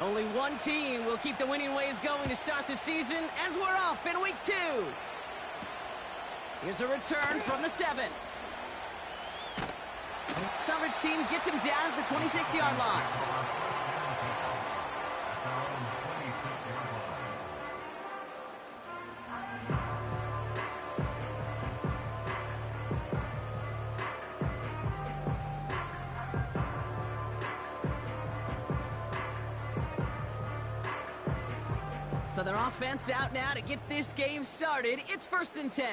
Only one team will keep the winning waves going to start the season as we're off in week 2. Here's a return from the 7. Coverage team gets him down at the 26-yard line. So their offense out now to get this game started. It's 1st and 10.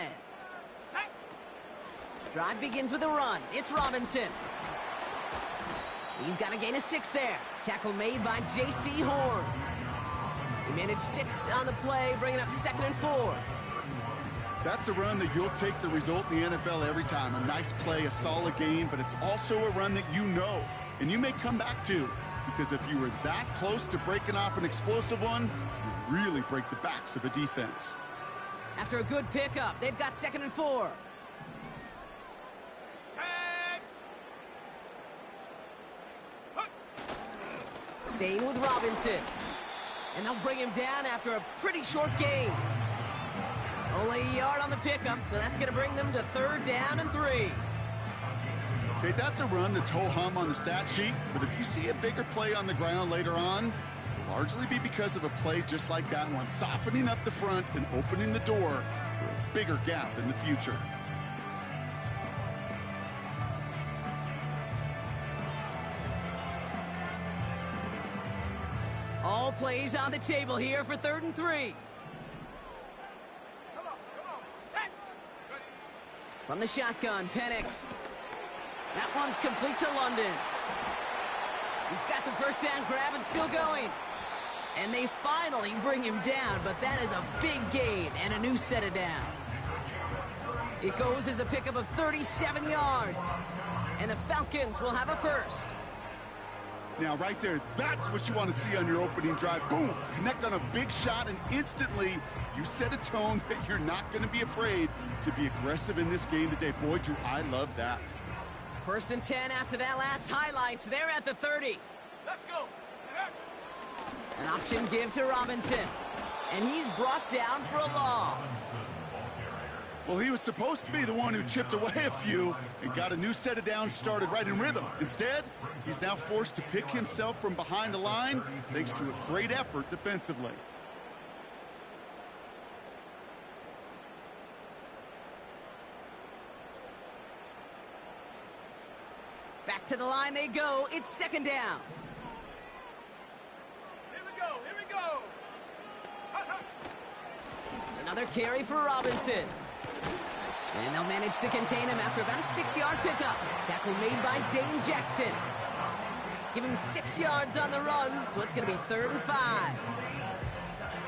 Drive begins with a run. It's Robinson. He's got a gain of 6 there. Tackle made by J.C. Horn. He managed 6 on the play, bringing up 2nd and 4. That's a run that you'll take the result in the NFL every time. A nice play, a solid game, but it's also a run that you know, and you may come back to. Because if you were that close to breaking off an explosive one, you really break the backs of a defense. After a good pickup, they've got 2nd and 4. Staying with Robinson. And they'll bring him down after a pretty short gain. Only a yard on the pickup, so that's going to bring them to 3rd down and 3. Okay, that's a run that's ho-hum on the stat sheet, but if you see a bigger play on the ground later on, it'll largely be because of a play just like that one, softening up the front and opening the door for a bigger gap in the future. All plays on the table here for 3rd and 3. Set. From the shotgun, Penix. That one's complete to London. He's got the 1st down grab and still going. And they finally bring him down, but that is a big gain and a new set of downs. It goes as a pickup of 37 yards. And the Falcons will have a 1st. Now, right there, that's what you want to see on your opening drive. Boom! Connect on a big shot, and instantly you set a tone that you're not going to be afraid to be aggressive in this game today. Boy, do I love that. 1st and 10 after that last highlights. They're at the 30. Let's go. An option give to Robinson. And he's brought down for a loss. Well, he was supposed to be the one who chipped away a few and got a new set of downs started right in rhythm. Instead, he's now forced to pick himself from behind the line thanks to a great effort defensively. Back to the line they go. It's 2nd down. Here we go. Here we go. Another carry for Robinson. And they'll manage to contain him after about a 6-yard pickup. Tackle made by Dane Jackson. Give him 6 yards on the run, so it's going to be 3rd and 5.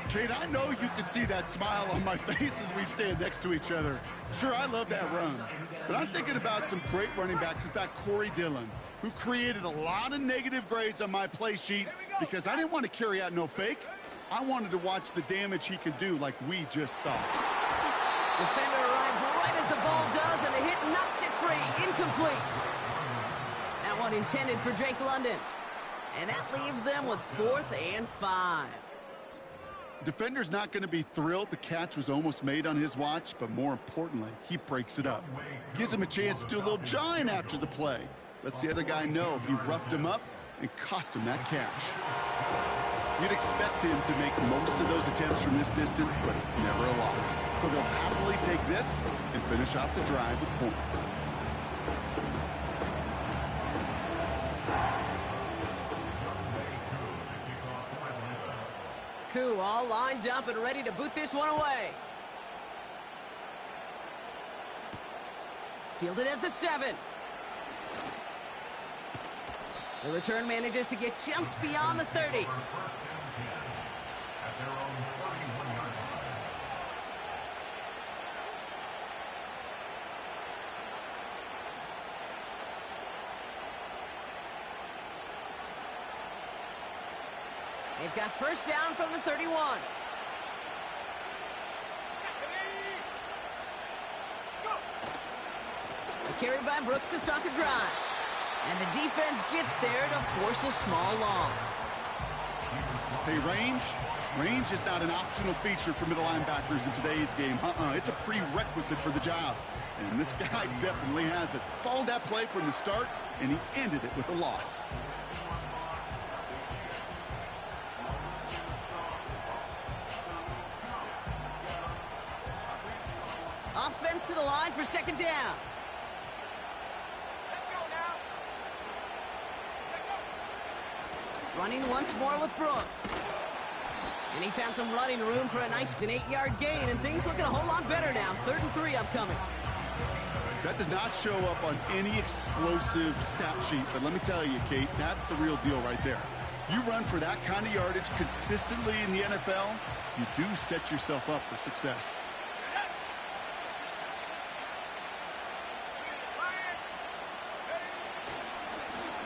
Kate, I know you can see that smile on my face as we stand next to each other. Sure, I love that run. But I'm thinking about some great running backs. In fact, Corey Dillon, who created a lot of negative grades on my play sheet because I didn't want to carry out no fake. I wanted to watch the damage he could do like we just saw. Defender arrives right as the ball does, and the hit knocks it free. Incomplete. That one intended for Drake London. And that leaves them with 4th and 5. Defender's not going to be thrilled the catch was almost made on his watch, but more importantly, he breaks it up. Gives him a chance to do a little jawing after the play. Lets the other guy know he roughed him up and cost him that catch. You'd expect him to make most of those attempts from this distance, but it's never a lot. So they'll happily take this and finish off the drive with points. Koo all lined up and ready to boot this one away. Fielded at the 7. The return manages to get just beyond the 30. They've got 1st down from the 31. A carry by Brooks to start the drive. And the defense gets there to force a small loss. Hey, range is not an optional feature for middle linebackers in today's game. It's a prerequisite for the job. And this guy definitely has it. Followed that play from the start, and he ended it with a loss. Offense to the line for second down. Let's go now. Let's go. Running once more with Brooks. And he found some running room for a nice 8-yard gain, and things looking a whole lot better now. 3rd and 3 upcoming. That does not show up on any explosive stat sheet, but let me tell you, Kate, that's the real deal right there. You run for that kind of yardage consistently in the NFL, you do set yourself up for success.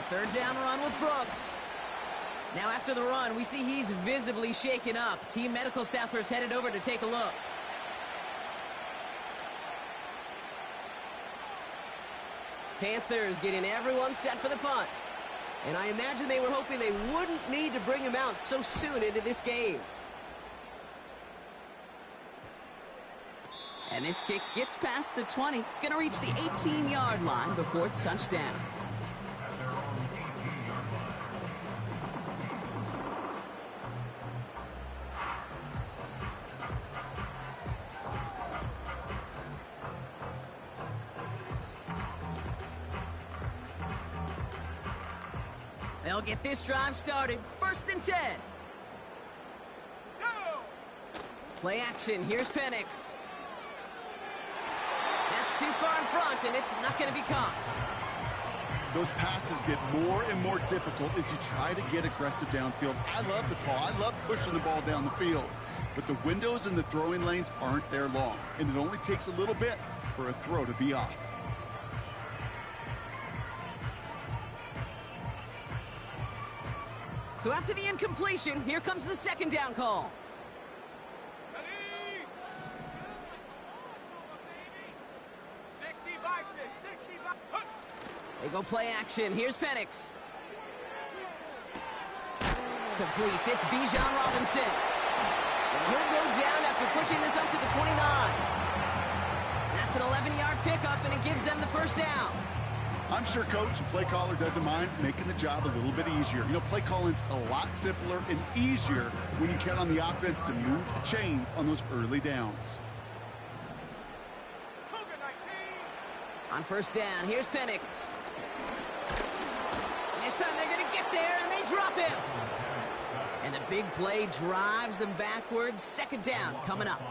Third down run with Brooks. Now after the run, we see he's visibly shaken up. Team medical staffers headed over to take a look. Panthers getting everyone set for the punt. And I imagine they were hoping they wouldn't need to bring him out so soon into this game. And this kick gets past the 20. It's going to reach the 18-yard line before it's touchdown. They'll get this drive started. 1st and 10. Go! Play action. Here's Penix. That's too far in front, and it's not going to be caught. Those passes get more and more difficult as you try to get aggressive downfield. I love the call. I love pushing the ball down the field. But the windows in the throwing lanes aren't there long, and it only takes a little bit for a throw to be off. So after the incompletion, here comes the 2nd down call. Ready? 60 by 6, 60 by... Huh. They go play action. Here's Penix. Completes. It's Bijan Robinson. And he'll go down after pushing this up to the 29. That's an 11-yard pickup, and it gives them the 1st down. I'm sure coach and play caller doesn't mind making the job a little bit easier. You know, play calling's a lot simpler and easier when you count on the offense to move the chains on those early downs. Cougar 19. On 1st down, here's Penix. And this time they're going to get there, and they drop him. And the big play drives them backwards. 2nd down coming up.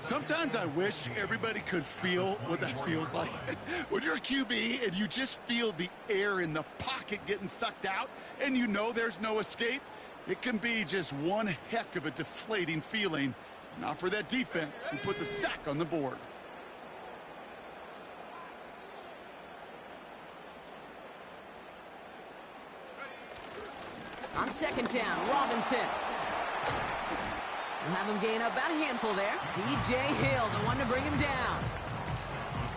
Sometimes I wish everybody could feel what that feels like. When you're a QB and you just feel the air in the pocket getting sucked out and you know there's no escape, it can be just one heck of a deflating feeling. Not for that defense who puts a sack on the board. On 2nd down, Robinson. We'll have him gain up about a handful there. B.J. Hill, the one to bring him down.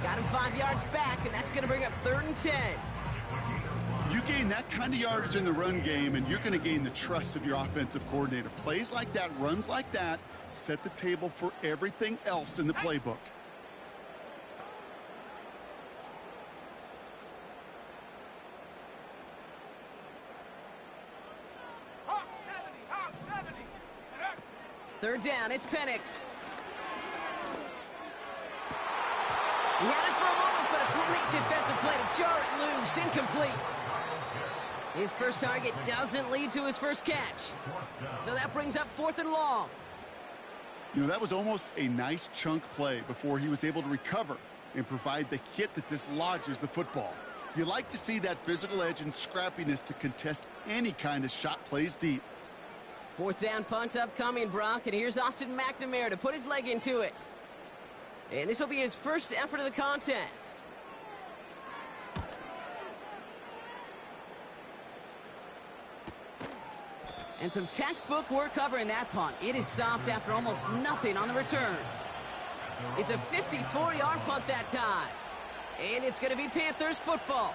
Got him 5 yards back, and that's going to bring up 3rd and 10. You gain that kind of yardage in the run game, and you're going to gain the trust of your offensive coordinator. Plays like that, runs like that, set the table for everything else in the playbook. Hawk 70, Hawk 70. 3rd down, it's Penix. He had it for a moment, but a great defensive play to jar it loose. Incomplete. His first target doesn't lead to his first catch. So that brings up 4th and long. You know, that was almost a nice chunk play before he was able to recover and provide the hit that dislodges the football. You like to see that physical edge and scrappiness to contest any kind of shot plays deep. 4th down punt upcoming, Brock, and here's Austin McNamara to put his leg into it. And this will be his first effort of the contest. And some textbook work covering that punt. It is stopped after almost nothing on the return. It's a 54-yard punt that time. And it's going to be Panthers football.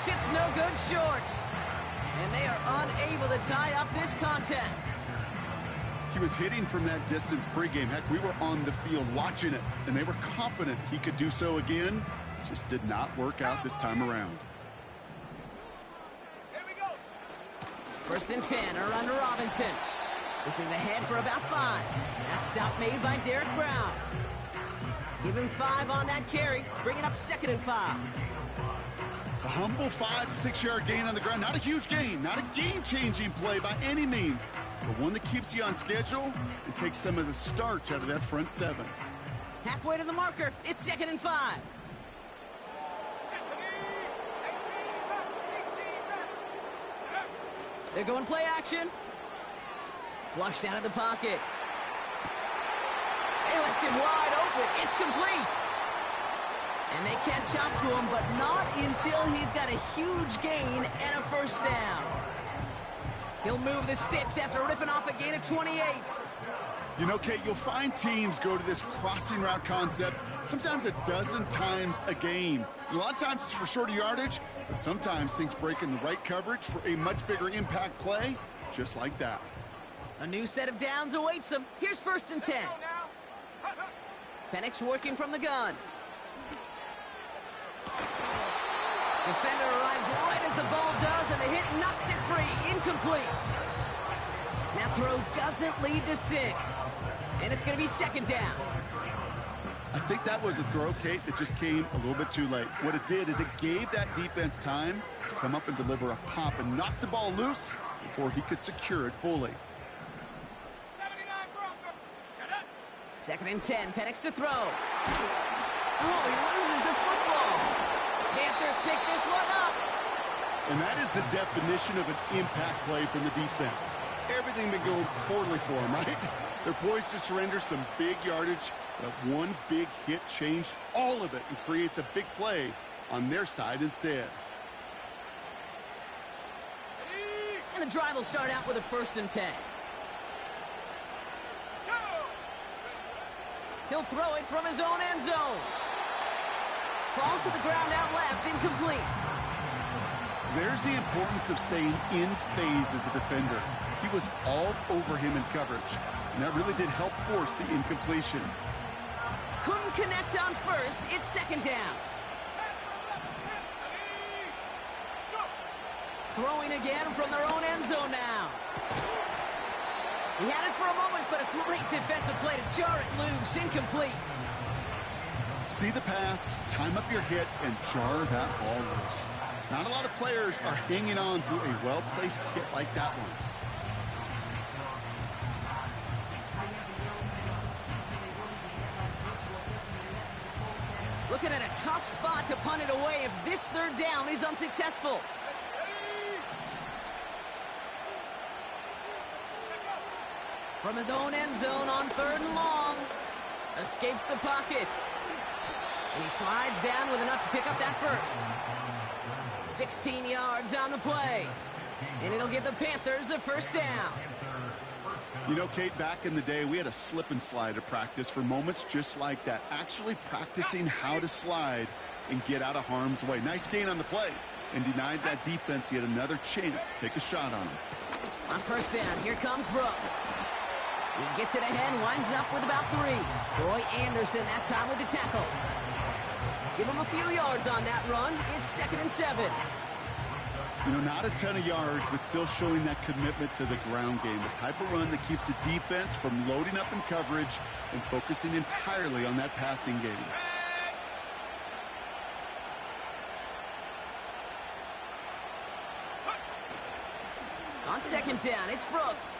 Brooks hits no good short. And they are unable to tie up this contest. He was hitting from that distance pregame. Heck, we were on the field watching it, and they were confident he could do so again. Just did not work out this time around. Here we go. 1st and 10, a run to Robinson. This is ahead for about 5. That stop made by Derek Brown. Give him 5 on that carry, bringing up 2nd and 5. A humble 5 to 6 yard gain on the ground. Not a huge gain, not a game-changing play by any means, but one that keeps you on schedule and takes some of the starch out of that front 7. Halfway to the marker, it's 2nd and 5. They're going play action. Flushed out of the pocket. They left him wide open. It's complete. And they catch up to him, but not until he's got a huge gain and a 1st down. He'll move the sticks after ripping off a gain of 28. You know, Kate, you'll find teams go to this crossing route concept sometimes a dozen times a game. A lot of times it's for shorter yardage, but sometimes things break in the right coverage for a much bigger impact play, just like that. A new set of downs awaits him. Here's 1st and 10. Penix working from the gun. Defender arrives right as the ball does, and the hit knocks it free. Incomplete. That throw doesn't lead to 6. And it's going to be 2nd down. I think that was a throw, Kate, that just came a little bit too late. What it did is it gave that defense time to come up and deliver a pop and knock the ball loose before he could secure it fully. 2nd and 10, Penix to throw. Oh, he loses the football. Panthers pick this one up. And that is the definition of an impact play from the defense. Everything been going poorly for them, right? They're poised to surrender some big yardage, but one big hit changed all of it and creates a big play on their side instead. And the drive will start out with a 1st and 10. He'll throw it from his own end zone. Falls to the ground out left, incomplete. There's the importance of staying in phase as a defender. He was all over him in coverage, and that really did help force the incompletion. Couldn't connect on 1st. It's 2nd down. Throwing again from their own end zone now. He had it for a moment, but a great defensive play to jar it loose. Incomplete. See the pass, time up your hit, and jar that ball loose. Not a lot of players are hanging on through a well-placed hit like that one. Looking at a tough spot to punt it away if this 3rd down is unsuccessful. From his own end zone on 3rd and long. Escapes the pocket. And he slides down with enough to pick up that 1st. 16 yards on the play. And it'll give the Panthers a 1st down. You know, Kate, back in the day, we had a slip and slide to practice for moments just like that. Actually practicing how to slide and get out of harm's way. Nice gain on the play. And denied that defense yet another chance to take a shot on him. On 1st down, here comes Brooks. He gets it ahead, winds up with about 3. Troy Anderson that time with the tackle. Give him a few yards on that run. It's 2nd and 7. You know, not a ton of yards, but still showing that commitment to the ground game. The type of run that keeps the defense from loading up in coverage and focusing entirely on that passing game. On 2nd down, it's Brooks.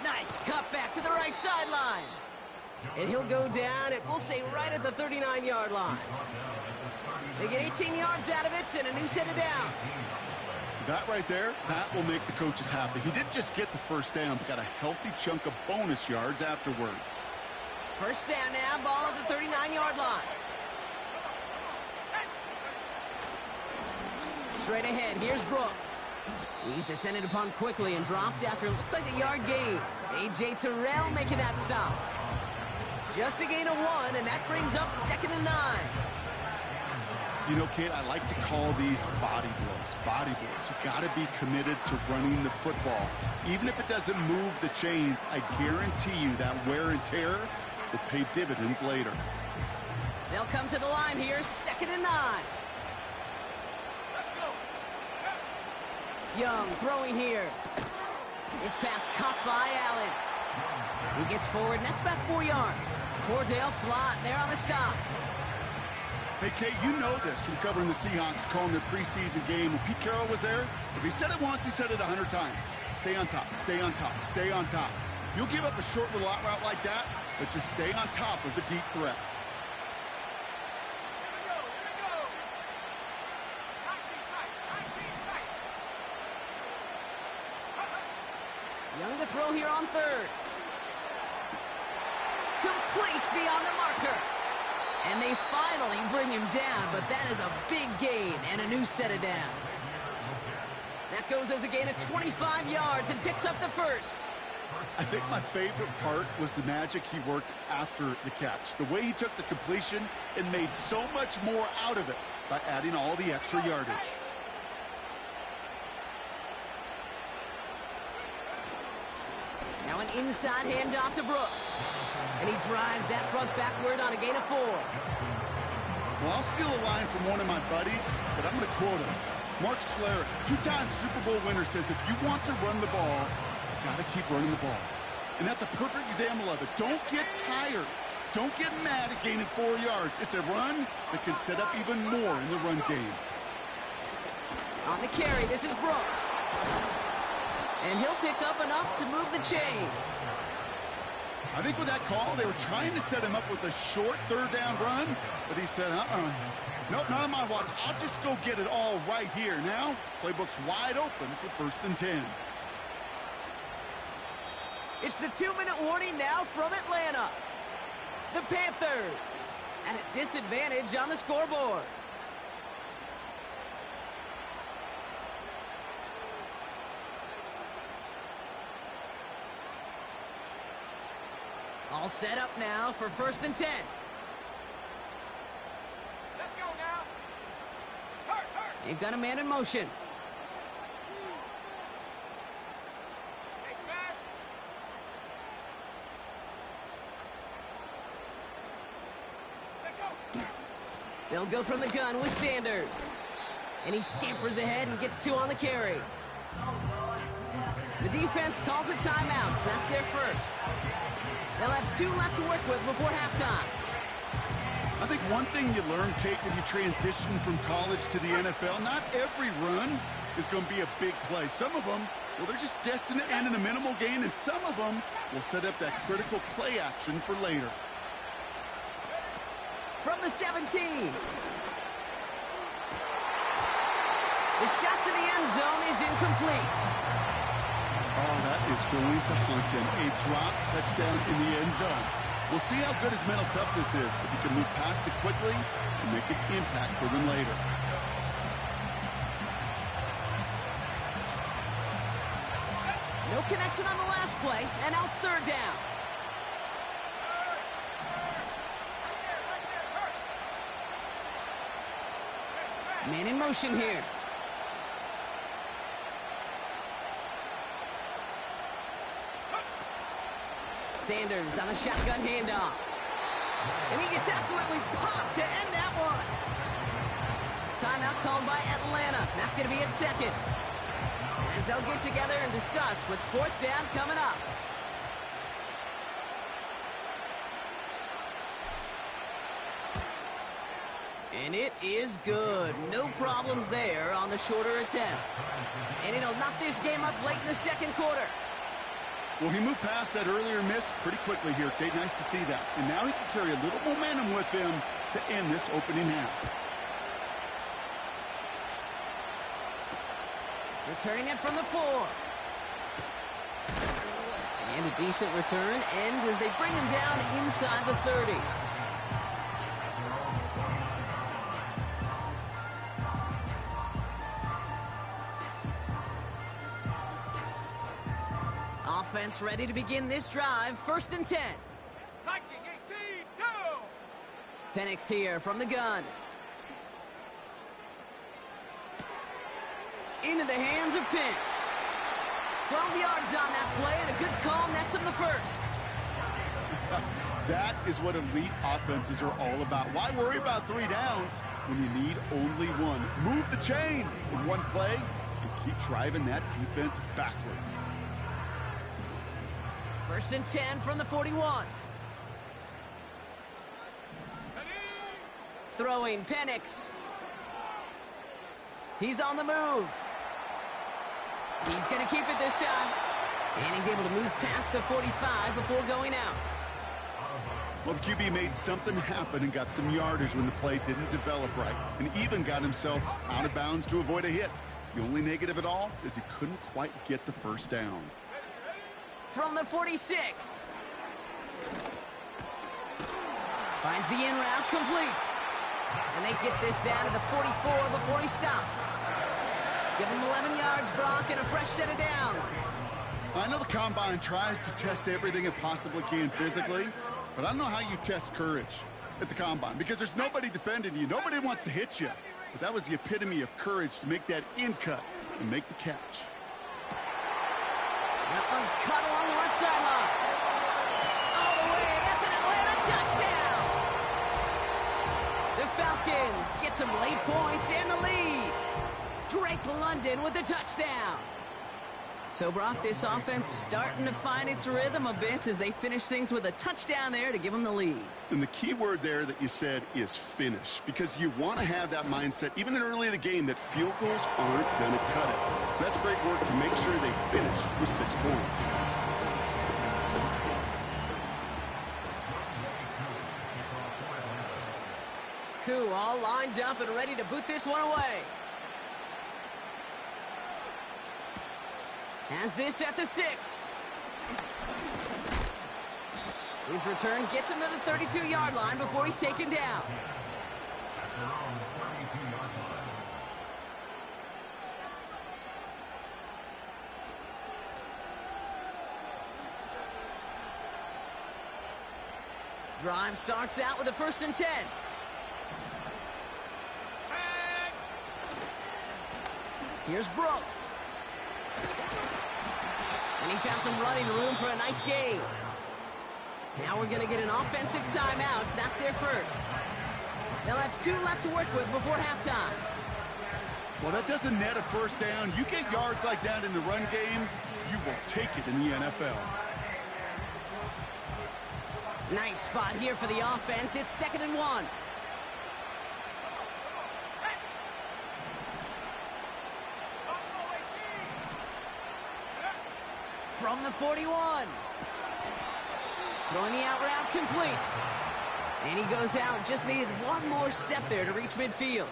Nice cut back to the right sideline. And he'll go down at, we'll say, right at the 39-yard line. They get 18 yards out of it and a new set of downs. That right there, that will make the coaches happy. He didn't just get the 1st down, but got a healthy chunk of bonus yards afterwards. 1st down now, ball at the 39-yard line. Straight ahead, here's Brooks. He's descended upon quickly and dropped after it looks like a yard gain. A.J. Terrell making that stop. Just a gain of 1, and that brings up 2nd and 9. You know, Kate, I like to call these body blows. Body blows. You got to be committed to running the football. Even if it doesn't move the chains, I guarantee you that wear and tear will pay dividends later. They'll come to the line here, 2nd and 9. Let's go. Young throwing here. This pass caught by Allen. He gets forward, and that's about 4 yards. Cordell Flott there on the stop. Hey, Kate, you know this from covering the Seahawks, calling their preseason game. When Pete Carroll was there, if he said it once, he said it 100 times. Stay on top, stay on top, stay on top. You'll give up a short little out route like that, but just stay on top of the deep threat. Here we go. 19 tight. 19 tight. Young to throw here on 3rd. Complete beyond the marker. And they finally bring him down, but that is a big gain and a new set of downs. That goes as a gain of 25 yards and picks up the 1st. I think my favorite part was the magic he worked after the catch. The way he took the completion and made so much more out of it by adding all the extra yardage. Now an inside handoff to Brooks. And he drives that front backward on a gain of 4. Well, I'll steal a line from one of my buddies, but I'm going to quote him. Mark Schlereth, 2-time Super Bowl winner, says if you want to run the ball, you got to keep running the ball. And that's a perfect example of it. Don't get tired. Don't get mad at gaining 4 yards. It's a run that can set up even more in the run game. On the carry, this is Brooks. And he'll pick up enough to move the chains. I think with that call, they were trying to set him up with a short 3rd down run, but he said, nope, not on my watch. I'll just go get it all right here. Now, playbook's wide open for 1st and 10. It's the 2-minute warning now from Atlanta. The Panthers at a disadvantage on the scoreboard. All set up now for 1st and 10. Let's go now. Hurt. They've got a man in motion. Hey, smash. Let's go. They'll go from the gun with Sanders. And he scampers ahead and gets 2 on the carry. The defense calls a timeout, so that's their 1st. They'll have 2 left to work with before halftime. I think one thing you learn, Kate, when you transition from college to the NFL, not every run is going to be a big play. Some of them, well, they're just destined to end in a minimal gain, and some of them will set up that critical play action for later. From the 17. The shot to the end zone is incomplete. Oh, that is going to haunt him. A drop touchdown in the end zone. We'll see how good his mental toughness is, if he can move past it quickly and make an impact for them later. No connection on the last play, and now it's 3rd down. Man in motion here. Sanders on the shotgun handoff. And he gets absolutely popped to end that one. Timeout called by Atlanta. That's going to be at 2nd. As they'll get together and discuss with 4th down coming up. And it is good. No problems there on the shorter attempt. And it'll knock this game up late in the 2nd quarter. Well, he moved past that earlier miss pretty quickly here, Kate. Nice to see that. And now he can carry a little momentum with him to end this opening half. Returning it from the 4. And a decent return ends as they bring him down inside the 30. Offense ready to begin this drive. 1st and 10. 19, 18, go! Penix here from the gun. into the hands of Pitts. 12 yards on that play, and a good call nets him the first. That is what elite offenses are all about. Why worry about 3 downs when you need only one? Move the chains in one play and keep driving that defense backwards. 1st and 10 from the 41. Throwing Penix. He's on the move. He's going to keep it this time. And he's able to move past the 45 before going out. Well, the QB made something happen and got some yardage when the play didn't develop right, and even got himself out of bounds to avoid a hit. The only negative at all is he couldn't quite get the first down. From the 46. Finds the in route complete. And they get this down to the 44 before he stopped. Give him 11 yards, Brock, and a fresh set of downs. I know the Combine tries to test everything it possibly can physically, but I don't know how you test courage at the Combine, because there's nobody defending you. Nobody wants to hit you. But that was the epitome of courage to make that in cut and make the catch. That one's cut along the left sideline. All the way, that's an Atlanta touchdown. The Falcons get some late points and the lead. Drake London with the touchdown. So, Brock, this offense starting to find its rhythm a bit as they finish things with a touchdown there to give them the lead. And the key word there that you said is finish, because you want to have that mindset, even early in the game, that field goals aren't going to cut it. So that's great work to make sure they finish with 6 points. Koo all lined up and ready to boot this one away. Has this at the 6. His return gets him to the 32-yard line before he's taken down. Drive starts out with a 1st and 10. Here's Brooks. And he found some running room for a nice gain. Now we're going to get an offensive timeout. So that's their first. They'll have 2 left to work with before halftime. Well, that doesn't net a first down. You get yards like that in the run game, you will take it in the NFL. Nice spot here for the offense. It's 2nd and 1. From the 41. Throwing the out route complete. And he goes out. Just needed one more step there to reach midfield.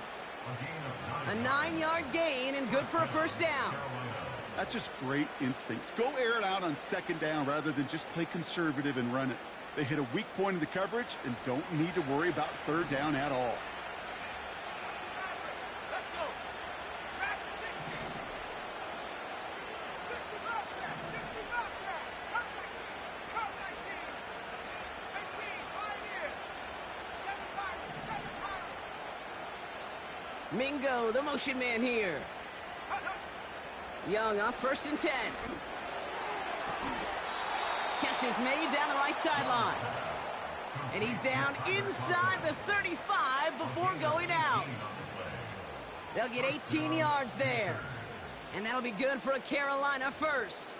A 9-yard gain and good for a first down. That's just great instincts. Go air it out on 2nd down rather than just play conservative and run it. They hit a weak point in the coverage and don't need to worry about 3rd down at all. Mingo, the motion man here. Young off 1st and 10. Catch is made down the right sideline. And he's down inside the 35 before going out. They'll get 18 yards there. And that'll be good for a Carolina first.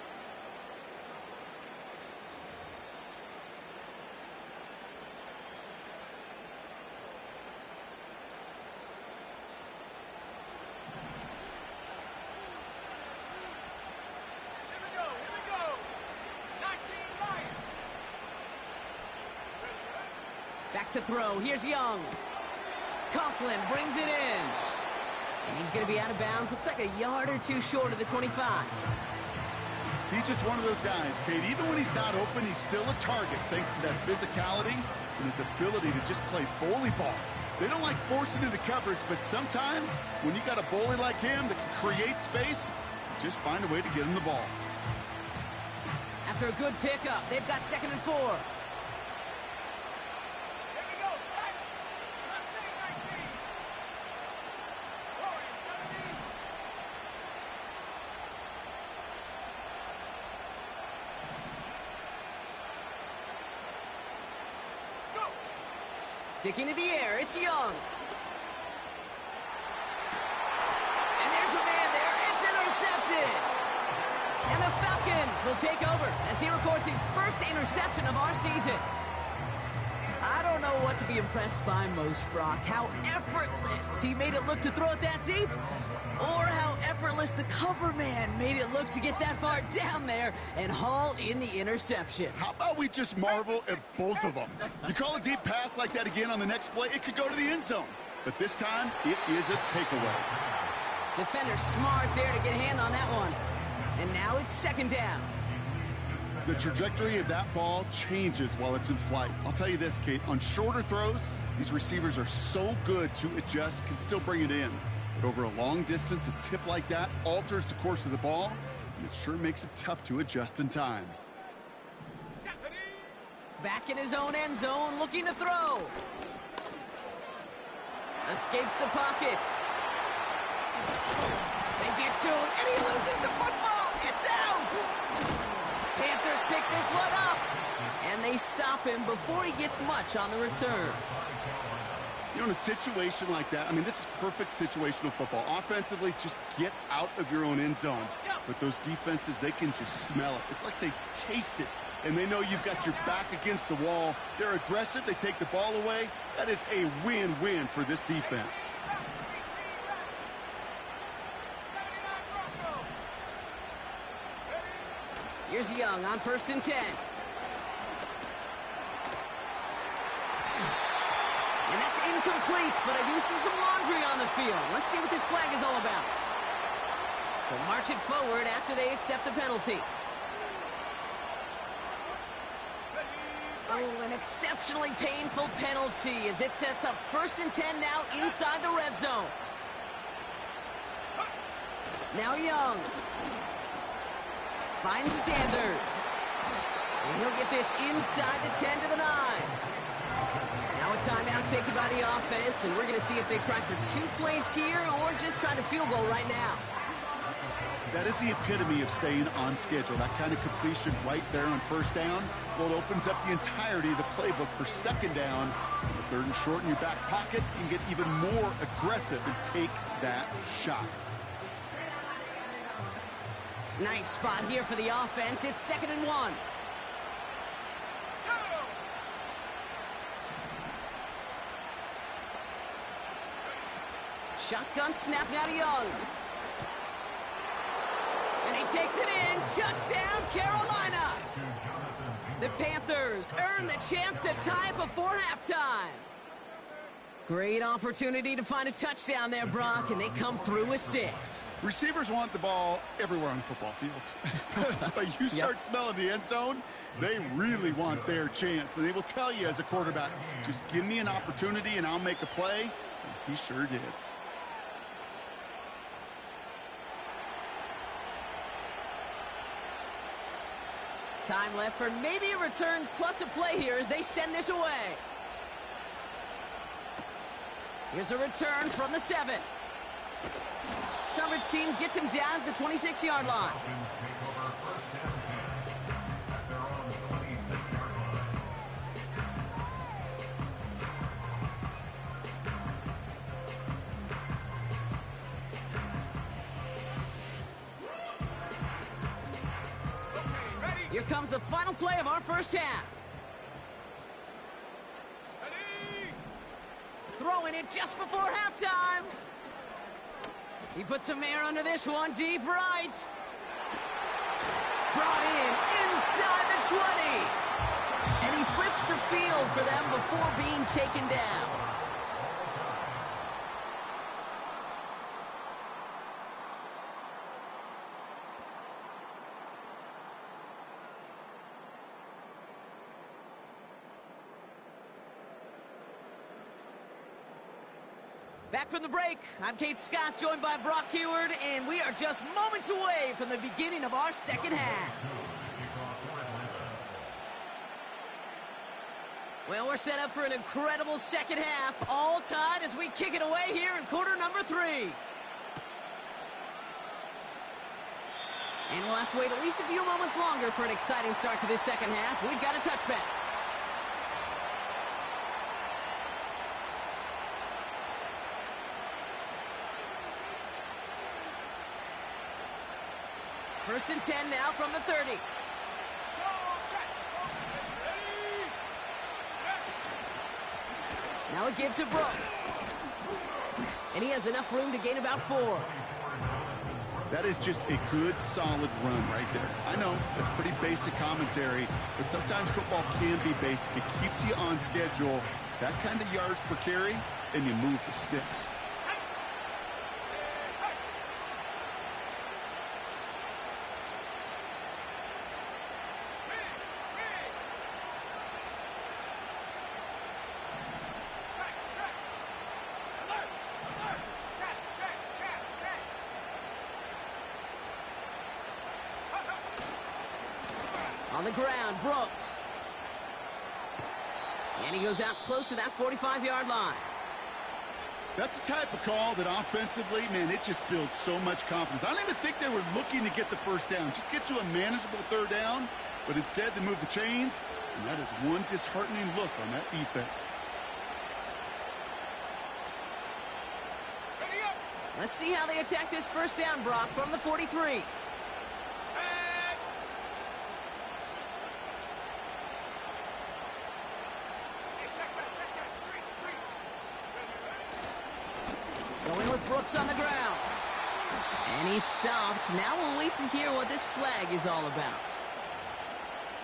Back to throw. Here's Young. Conklin brings it in. And he's going to be out of bounds. Looks like a yard or 2 short of the 25. He's just one of those guys, Kate. Even when he's not open, he's still a target thanks to that physicality and his ability to just play bully ball. They don't like forcing into coverage, but sometimes when you got a bully like him that can create space, just find a way to get him the ball. After a good pickup, they've got 2nd and 4. Sticking to the air, it's Young. And there's a man there. It's intercepted. And the Falcons will take over as he records his first interception of our season. I don't know what to be impressed by most, Brock. How effortless he made it look to throw it that deep, or how effortless the cover man made it look to get that far down there and haul in the interception. How about we just marvel at both of them? You call a deep pass like that again on the next play, it could go to the end zone. But this time, it is a takeaway. Defender smart there to get a hand on that one. And now it's second down. The trajectory of that ball changes while it's in flight. I'll tell you this, Kate, on shorter throws, these receivers are so good to adjust, can still bring it in. But over a long distance, a tip like that alters the course of the ball, and it sure makes it tough to adjust in time. Back in his own end zone, looking to throw. Escapes the pocket. They get to him, and he loses the football. It's out! Panthers pick this one up, and they stop him before he gets much on the return. You know, in a situation like that, I mean, this is perfect situational football. Offensively, just get out of your own end zone. But those defenses, they can just smell it. It's like they taste it, and they know you've got your back against the wall. They're aggressive. They take the ball away. That is a win-win for this defense. Here's Young on 1st and 10. And that's incomplete, but I do see some laundry on the field. Let's see what this flag is all about. So march it forward after they accept the penalty. Oh, an exceptionally painful penalty as it sets up 1st and 10 now inside the red zone. Now Young. Finds Sanders. And he'll get this inside the 10 to the 9. Now a timeout taken by the offense, and we're going to see if they try for 2 plays here or just try to field goal right now. That is the epitome of staying on schedule. That kind of completion right there on 1st down. Well, it opens up the entirety of the playbook for 2nd down. 3rd and short in your back pocket, you can get even more aggressive and take that shot. Nice spot here for the offense. It's 2nd and 1. Shotgun snap now to Young. And he takes it in. Touchdown, Carolina. The Panthers earn the chance to tie it before halftime. Great opportunity to find a touchdown there, Brock, and they come through with 6. Receivers want the ball everywhere on the football field. But you start smelling the end zone, they really want their chance. And they will tell you as a quarterback, just give me an opportunity and I'll make a play. And he sure did. Time left for maybe a return plus a play here as they send this away. Here's a return from the 7. Coverage team gets him down at the 26-yard line. Here comes the final play of our first half. Throwing it just before halftime. He puts some air under this one, deep right. Brought in inside the 20. And he flips the field for them before being taken down. Back from the break, I'm Kate Scott, joined by Brock Heward, and we are just moments away from the beginning of our second half. Well, we're set up for an incredible second half, all tied as we kick it away here in quarter number 3. And we'll have to wait at least a few moments longer for an exciting start to this second half. We've got a touchback. First and 10 now from the 30. Now a give to Brooks. And he has enough room to gain about 4. That is just a good, solid run right there. I know, that's pretty basic commentary, but sometimes football can be basic. It keeps you on schedule. That kind of yards per carry, and you move the sticks. On the ground, Brooks. And he goes out close to that 45-yard line. That's the type of call that offensively, man, it just builds so much confidence. I don't even think they were looking to get the first down. Just get to a manageable third down, but instead they move the chains, and that is one disheartening look on that defense. Let's see how they attack this first down, Brock, from the 43. Going with Brooks on the ground. And he's stopped. Now we'll wait to hear what this flag is all about.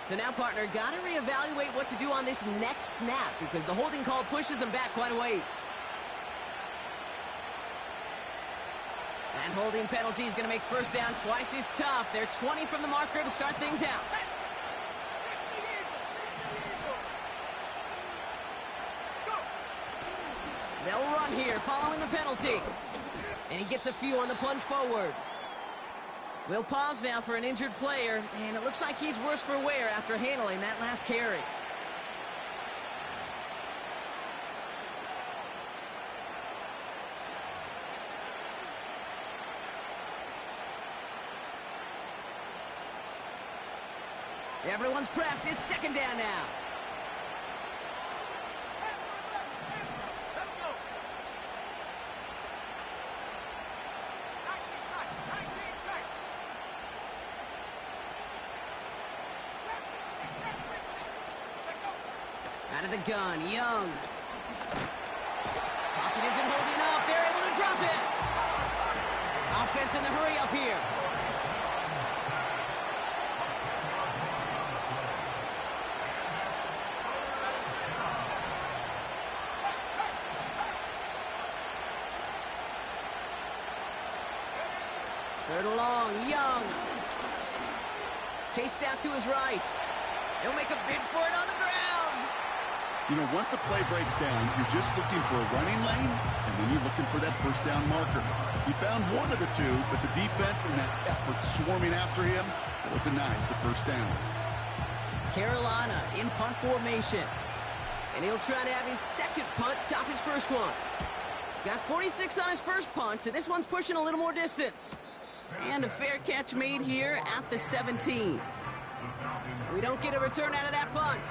So now, partner, got to reevaluate what to do on this next snap because the holding call pushes him back quite a ways. That holding penalty is going to make first down twice as tough. They're 20 from the marker to start things out. They'll run here following the penalty. And he gets a few on the plunge forward. We'll pause now for an injured player, and it looks like he's worse for wear after handling that last carry. Everyone's prepped. It's second down now. Out of the gun, Young. Pocket isn't holding up. They're able to drop it. Offense in the hurry up here. Third and long, Young. Chased out to his right. He'll make a bid for it on the ground. You know, once a play breaks down, you're just looking for a running lane, and then you're looking for that first down marker. He found one of the two, but the defense and that effort swarming after him, well, it denies the first down. Carolina in punt formation. And he'll try to have his second punt top his first one. Got 46 on his first punt, so this one's pushing a little more distance. And a fair catch made here at the 17. We don't get a return out of that punt.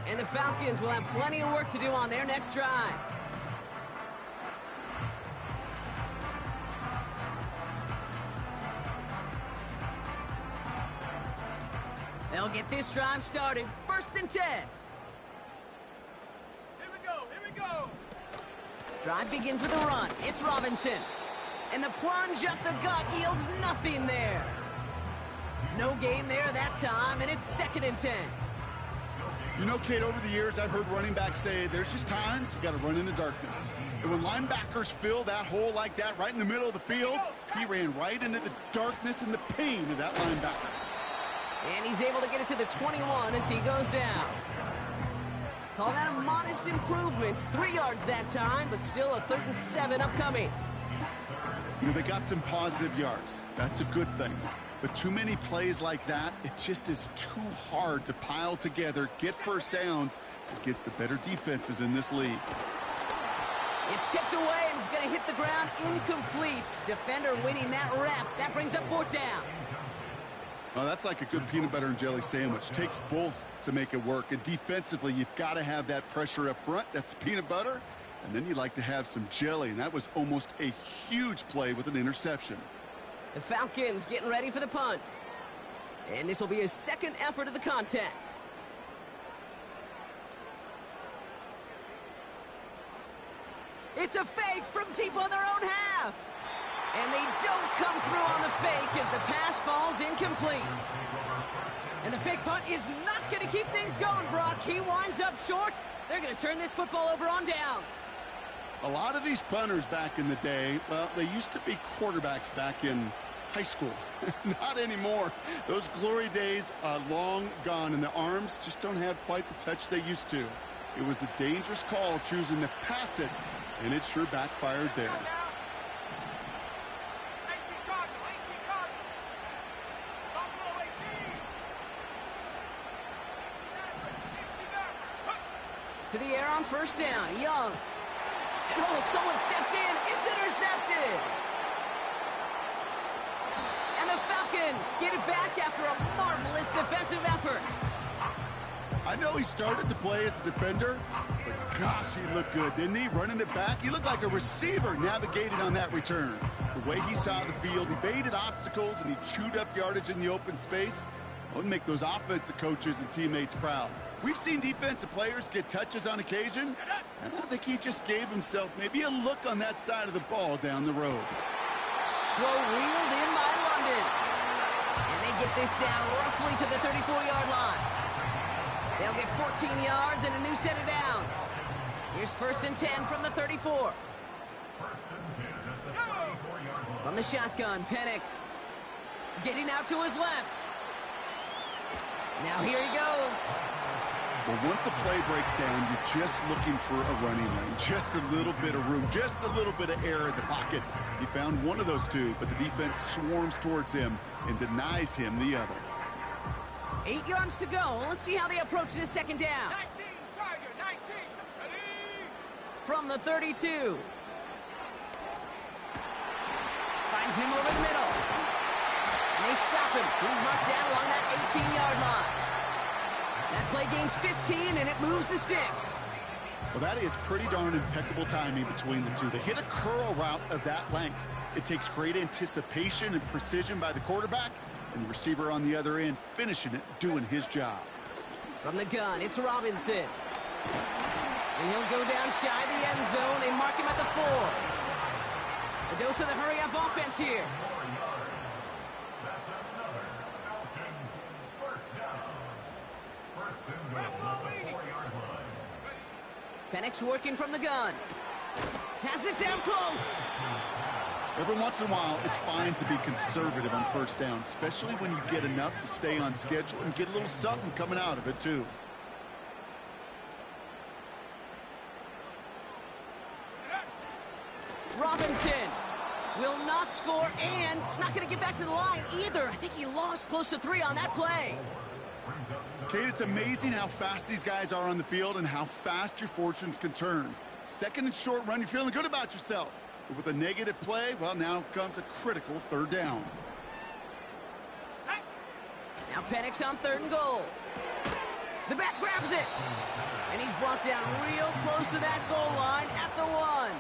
And the Falcons will have plenty of work to do on their next drive. They'll get this drive started. First and 10. Here we go, here we go. Drive begins with a run. It's Robinson. And the plunge up the gut yields nothing there. No gain there that time, and it's second and 10. You know, Kate, over the years, I've heard running backs say there's just times you got to run in the darkness. And when linebackers fill that hole like that right in the middle of the field, he ran right into the darkness and the pain of that linebacker. And he's able to get it to the 21 as he goes down. Call that a modest improvement. 3 yards that time, but still a 3rd and 7 upcoming. You know, they got some positive yards. That's a good thing. But too many plays like that, it just is too hard to pile together, get first downs, against the better defenses in this league. It's tipped away, and it's going to hit the ground incomplete. Defender winning that rep. That brings up 4th down. Well, that's like a good peanut butter and jelly sandwich. Takes both to make it work. And defensively, you've got to have that pressure up front. That's peanut butter. And then you'd like to have some jelly. And that was almost a huge play with an interception. The Falcons getting ready for the punt. And this will be his second effort of the contest. It's a fake from deep on their own half. And they don't come through on the fake as the pass falls incomplete. And the fake punt is not going to keep things going, Brock. He winds up short. They're going to turn this football over on downs. A lot of these punters back in the day, well, they used to be quarterbacks back in high school. Not anymore. Those glory days are long gone, and the arms just don't have quite the touch they used to. It was a dangerous call choosing to pass it, and it sure backfired there. 18 Cardinal, 18 Cardinal. Buffalo 18. 69. To the air on first down. Young. And oh, someone stepped in. It's intercepted. And the Falcons get it back after a marvelous defensive effort. I know he started to play as a defender, but gosh, he looked good, didn't he? Running it back, he looked like a receiver navigating on that return. The way he saw the field, he baited obstacles, and he chewed up yardage in the open space. That would make those offensive coaches and teammates proud. We've seen defensive players get touches on occasion, and I think he just gave himself maybe a look on that side of the ball down the road. Throw reeled in by London. And they get this down roughly to the 34-yard line. They'll get 14 yards and a new set of downs. Here's first and 10 from the 34. From the shotgun, Penix getting out to his left. Now here he goes. Well, once a play breaks down, you're just looking for a running lane. Just a little bit of room, just a little bit of air in the pocket. He found one of those two, but the defense swarms towards him and denies him the other. 8 yards to go. Let's see how they approach this second down. 19, Tiger, 19. Ready? From the 32. Finds him over the middle. And they stop him. He's marked down along that 18-yard line. That play gains 15, and it moves the sticks. Well, that is pretty darn impeccable timing between the two. They hit a curl route of that length. It takes great anticipation and precision by the quarterback, and the receiver on the other end finishing it, doing his job. From the gun, it's Robinson. And he'll go down shy of the end zone. They mark him at the 4. A dose of the hurry-up offense here. Penix working from the gun. Has it down close. Every once in a while, it's fine to be conservative on first down, especially when you get enough to stay on schedule and get a little something coming out of it, too. Robinson will not score, and it's not going to get back to the line either. I think he lost close to 3 on that play. Kate, it's amazing how fast these guys are on the field and how fast your fortunes can turn. Second and short run, you're feeling good about yourself. But with a negative play, well, now comes a critical third down. Now Penix on 3rd and goal. The back grabs it. And he's brought down real close to that goal line at the 1.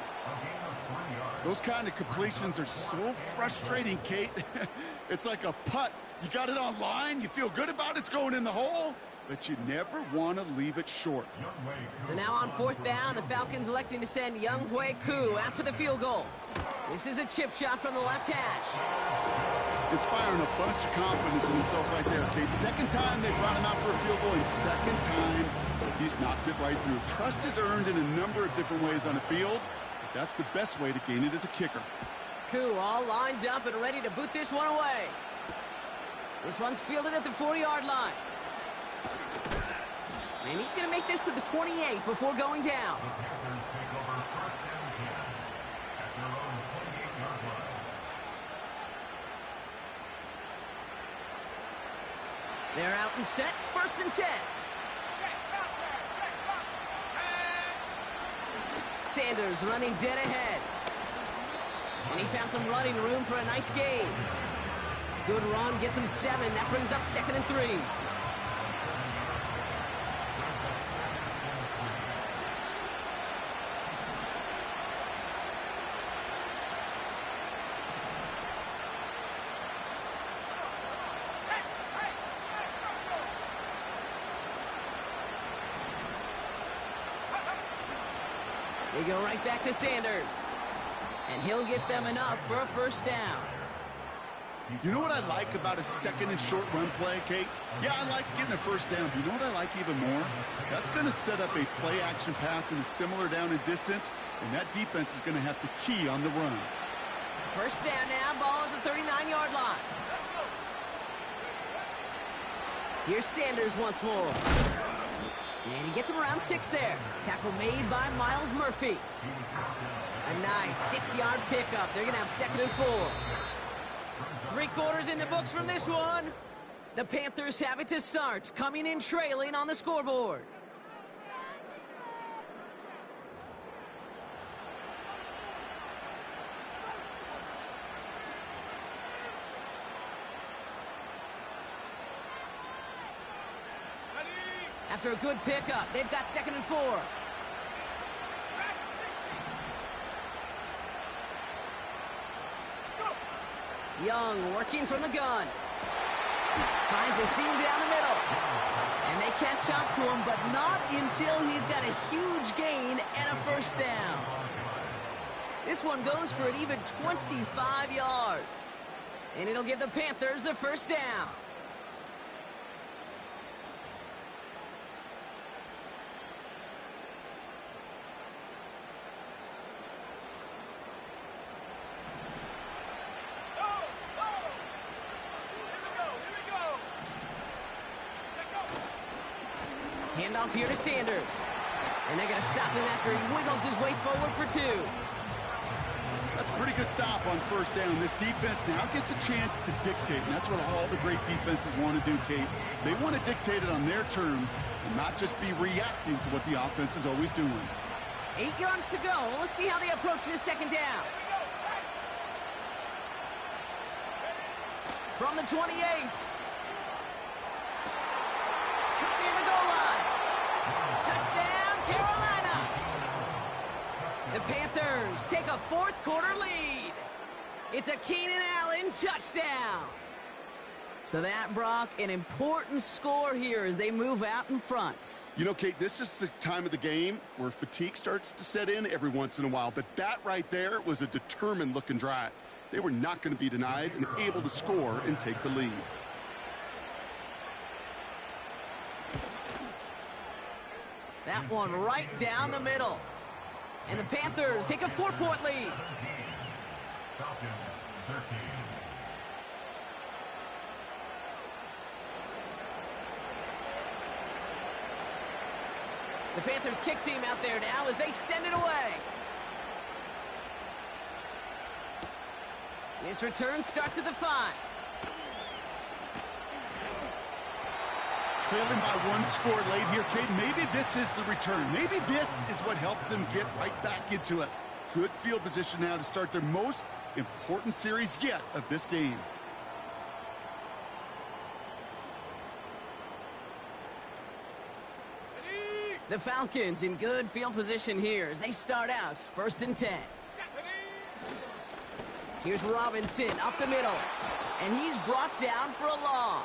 Those kind of completions are so frustrating, Kate. It's like a putt. You got it on line, you feel good about it's going in the hole, but you never want to leave it short. So now on 4th down, the Falcons electing to send Younghoe Koo after the field goal. This is a chip shot from the left hash. Inspiring a bunch of confidence in himself right there, Kate. Second time they brought him out for a field goal, and second time he's knocked it right through. Trust is earned in a number of different ways on the field. That's the best way to gain it as a kicker. Koo all lined up and ready to boot this one away. This one's fielded at the 4-yard line. And he's going to make this to the 28 before going down. They're out and set. 1st and 10. Sanders running dead ahead. And he found some running room for a nice gain. Good run, gets him 7. That brings up 2nd and 3. They go right back to Sanders. And he'll get them enough for a first down. You know what I like about a second and short run play, Kate? Yeah, I like getting a first down. But you know what I like even more? That's going to set up a play-action pass in a similar down and distance, and that defense is going to have to key on the run. First down now, ball at the 39-yard line. Here's Sanders once more. And he gets him around 6 there. Tackle made by Miles Murphy. A nice 6-yard pickup. They're going to have 2nd and 4. 3 quarters in the books from this one. The Panthers have it to start, coming in trailing on the scoreboard. After a good pickup, they've got 2nd and 4. Young working from the gun. Finds a seam down the middle. And they catch up to him, but not until he's got a huge gain and a first down. This one goes for an even 25 yards. And it'll give the Panthers a first down. Handoff here to Sanders. And they're going to stop him after he wiggles his way forward for 2. That's a pretty good stop on first down. This defense now gets a chance to dictate, and that's what all the great defenses want to do, Kate. They want to dictate it on their terms and not just be reacting to what the offense is always doing. 8 yards to go. Let's see how they approach this 2nd down. From the 28. Near the goal line. Touchdown, Carolina. The Panthers take a 4th quarter lead. It's a Keenan Allen touchdown. So that, Brock, an important score here as they move out in front. You know, Kate, this is the time of the game where fatigue starts to set in every once in a while. But that right there was a determined-looking drive. They were not going to be denied and able to score and take the lead. That one right down the middle. And the Panthers take a 4-point lead. The Panthers kick team out there now as they send it away. This return starts at the 5. Trailing by 1 score late here, Kate. Maybe this is the return. Maybe this is what helps them get right back into it. Good field position now to start their most important series yet of this game. The Falcons in good field position here as they start out 1st and 10. Here's Robinson up the middle. And he's brought down for a loss.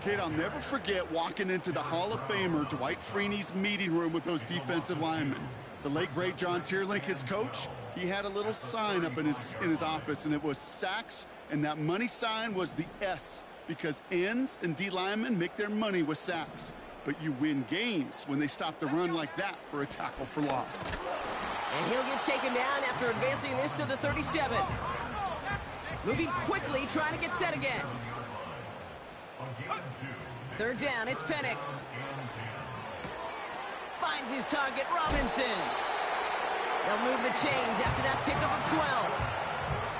Kate, I'll never forget walking into the Hall of Famer Dwight Freeney's meeting room with those defensive linemen. The late, great John Tierlink, his coach, he had a little sign up in his office, and it was sacks, and that money sign was the S, because ends and D linemen make their money with sacks. But you win games when they stop the run like that for a tackle for loss. And he'll get taken down after advancing this to the 37. Moving quickly, trying to get set again. 3rd down, it's Penix. Finds his target, Robinson. They'll move the chains after that pickup of 12.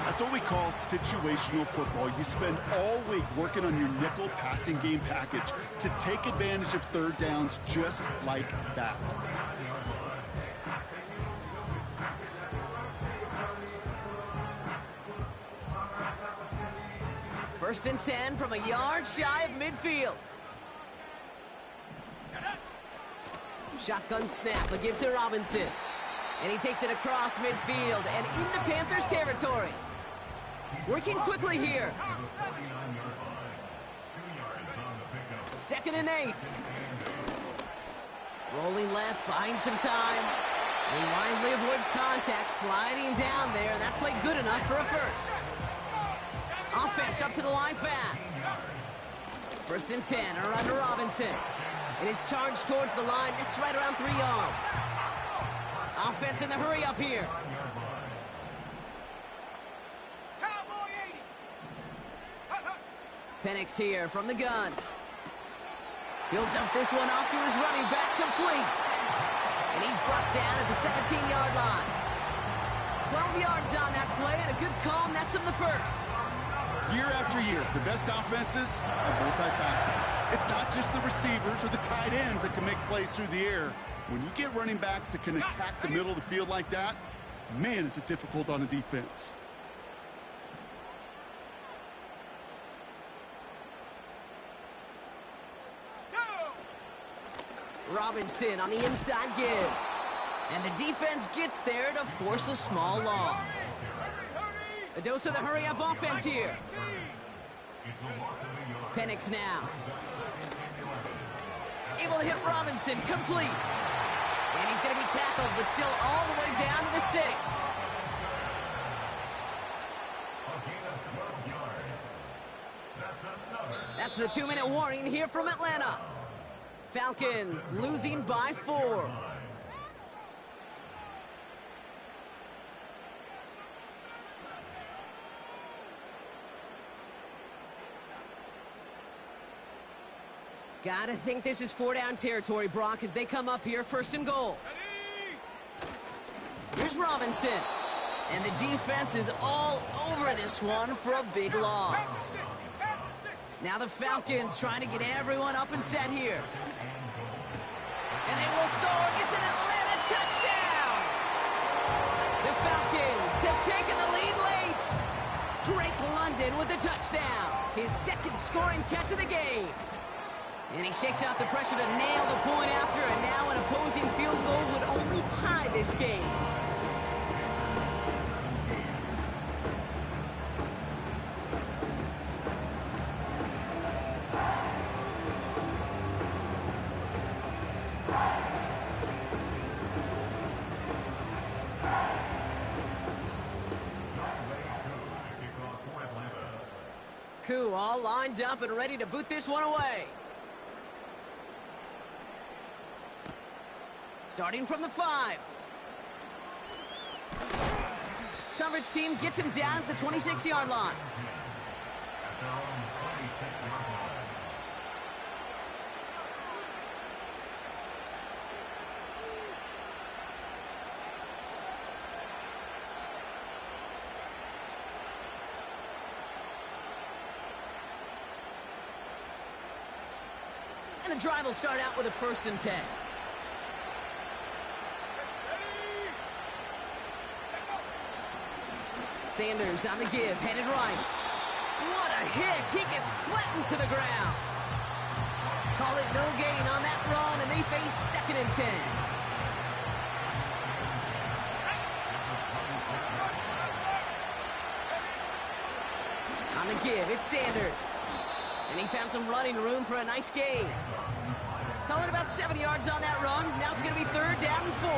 That's what we call situational football. You spend all week working on your nickel passing game package to take advantage of 3rd downs just like that. First and 10 from a yard shy of midfield. Shotgun snap, a give to Robinson. And he takes it across midfield and into Panthers territory. Working quickly here. 2nd and 8. Rolling left, buying some time. He wisely avoids contact, sliding down there, and that played good enough for a first. Offense up to the line fast. 1st and 10, or under Robinson. It is charged towards the line. It's right around 3 yards. Offense in the hurry up here. Penix here from the gun. He'll dump this one off to his running back, complete. And he's brought down at the 17-yard line. 12 yards on that play, and a good call nets him the first. Year after year, the best offenses are multifaceted. It's not just the receivers or the tight ends that can make plays through the air. When you get running backs that can attack the middle of the field like that, man, is it difficult on a defense. Robinson on the inside give. And the defense gets there to force a small loss. A dose of the hurry-up offense here. Penix now. Able to hit Robinson, complete. And he's going to be tackled, but still all the way down to the 6. That's the 2-minute warning here from Atlanta. Falcons losing by 4. Gotta think this is 4-down territory, Brock, as they come up here 1st and goal. Here's Robinson. And the defense is all over this one for a big loss. Now the Falcons trying to get everyone up and set here. And they will score. It's an Atlanta touchdown! The Falcons have taken the lead late. Drake London with the touchdown. His 2nd scoring catch of the game. And he shakes out the pressure to nail the point after, and now an opposing field goal would only tie this game. Koo all lined up and ready to boot this one away. Starting from the 5. Coverage team gets him down at the 26-yard line. And the drive will start out with a 1st and 10. Sanders on the give, headed right. What a hit! He gets flattened to the ground. Call it no gain on that run, and they face 2nd and 10. On the give, it's Sanders. And he found some running room for a nice gain. Call it about 7 yards on that run. Now it's going to be 3rd down and 4.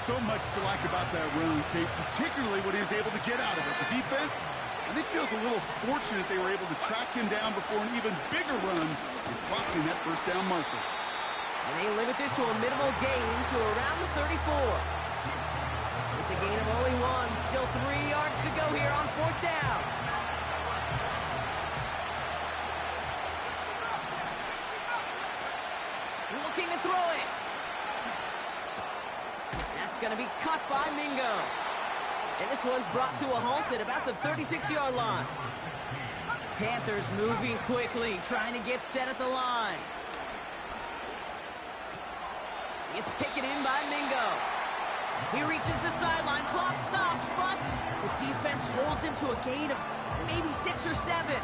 So much to like about that run, Kate, particularly what he was able to get out of it. The defense, I think, feels a little fortunate they were able to track him down before an even bigger run and crossing that 1st down marker. And they limit this to a minimal gain to around the 34. It's a gain of only 1. Still 3 yards to go here on 4th down. Looking to throw it. That's going to be cut by Mingo. And this one's brought to a halt at about the 36-yard line. Panthers moving quickly, trying to get set at the line. It's taken in by Mingo. He reaches the sideline, clock stops, but the defense holds him to a gain of maybe 6 or 7.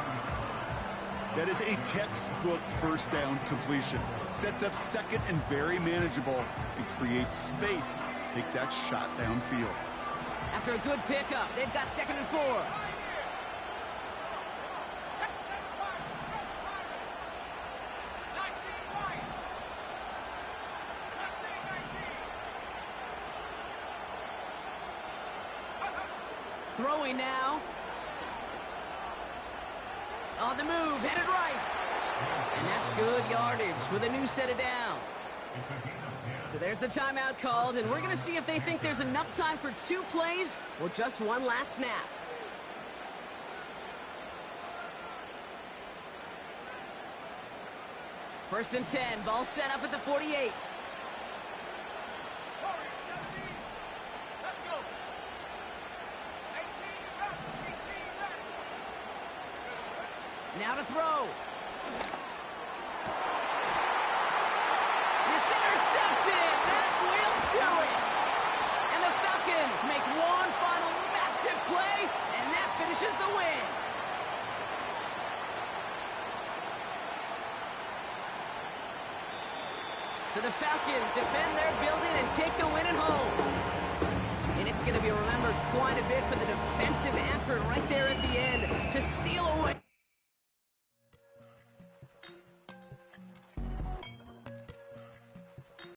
That is a textbook 1st down completion. Sets up 2nd and very manageable and creates space to take that shot downfield. After a good pickup, they've got 2nd and 4. throwing now. On the move, headed right. And that's good yardage with a new set of downs. So there's the timeout called, and we're going to see if they think there's enough time for 2 plays or just one last snap. First and 10, ball set up at the 48. Now to throw. It's intercepted. That will do it. And the Falcons make one final massive play, and that finishes the win. So the Falcons defend their building and take the win at home. And it's going to be remembered quite a bit for the defensive effort right there at the end to steal away.